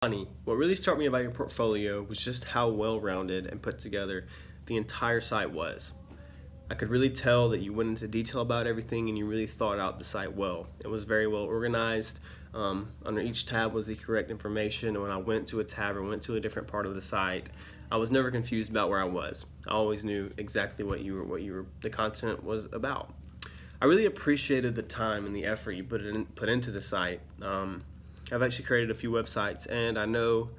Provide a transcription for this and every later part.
Funny. What really struck me about your portfolio was just how well-rounded and put together the entire site was. I could really tell that you went into detail about everything and you really thought out the site well. It was very well organized. Under each tab was the correct information, and when I went to a tab or went to a different part of the site, I was never confused about where I was. I always knew exactly what the content was about. I really appreciated the time and the effort you put into the site. I've actually created a few websites, and I know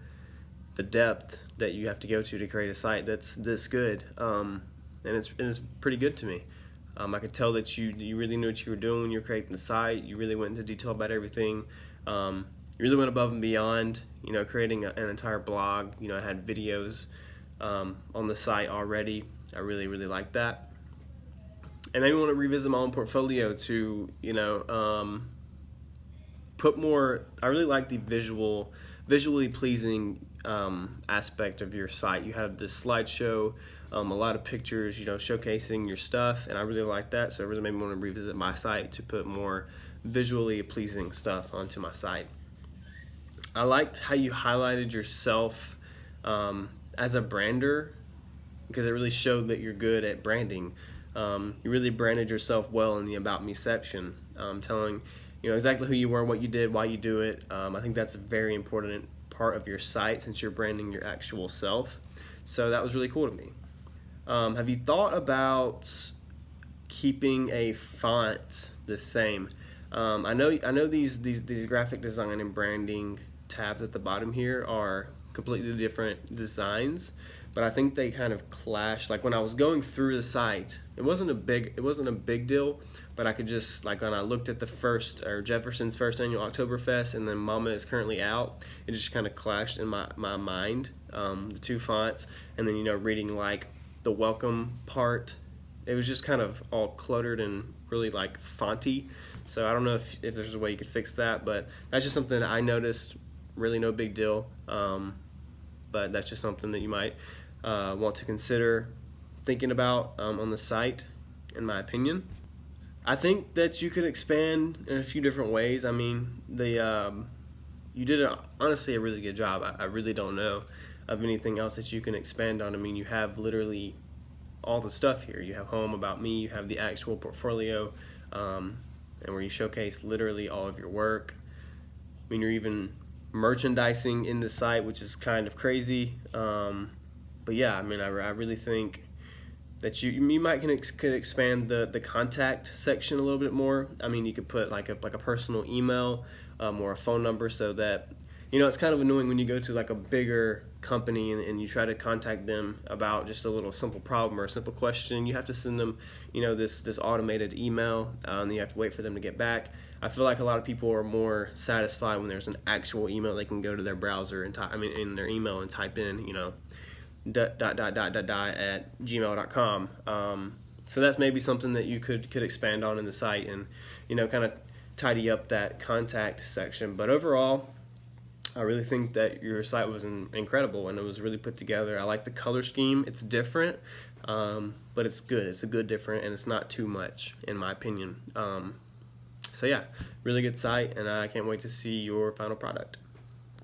the depth that you have to go to create a site that's this good, and it's pretty good to me. I could tell that you really knew what you were doing when you were creating the site. You really went into detail about everything. You really went above and beyond, creating an entire blog. I had videos on the site already. I really liked that. And maybe want to revisit my own portfolio to, put more. I really like the visually pleasing aspect of your site. You have this slideshow, a lot of pictures, showcasing your stuff, and I really like that. So it really made me want to revisit my site to put more visually pleasing stuff onto my site. I liked how you highlighted yourself as a brander, because it really showed that you're good at branding. You really branded yourself well in the About Me section, telling exactly who you were, what you did, why you do it. I think that's a very important part of your site, since you're branding your actual self. So that was really cool to me. Have you thought about keeping a font the same? I know these graphic design and branding tabs at the bottom here are completely different designs, but I think they kind of clash. Like when I was going through the site, it wasn't a big deal, but I could just, like when I looked at Jefferson's first annual Oktoberfest and then Mama Is Currently Out, it just kind of clashed in my mind, the two fonts, and then reading like the welcome part, it was just kind of all cluttered and really like fonty. So I don't know if there's a way you could fix that, but that's just something that I noticed. Really no big deal, but that's just something that you might want to consider thinking about on the site, in my opinion. I think that you could expand in a few different ways. I mean, you did honestly a really good job. I really don't know of anything else that you can expand on. I mean, you have literally all the stuff here. You have home, about me, you have the actual portfolio, and where you showcase literally all of your work. I mean, you're even merchandising in the site, which is kind of crazy. But yeah, I mean, I really think that you might could expand the contact section a little bit more. I mean, you could put like a personal email or a phone number, so that it's kind of annoying when you go to like a bigger company and you try to contact them about just a little simple problem or a simple question. You have to send them this automated email, and you have to wait for them to get back. I feel like a lot of people are more satisfied when there's an actual email they can go to their browser and in their email and type in at gmail.com. So that's maybe something that you could expand on in the site, and kind of tidy up that contact section. But overall, I really think that your site was incredible, and it was really put together. I like the color scheme. It's different, but it's good. It's a good different, and it's not too much, in my opinion. So yeah, really good site, and I can't wait to see your final product.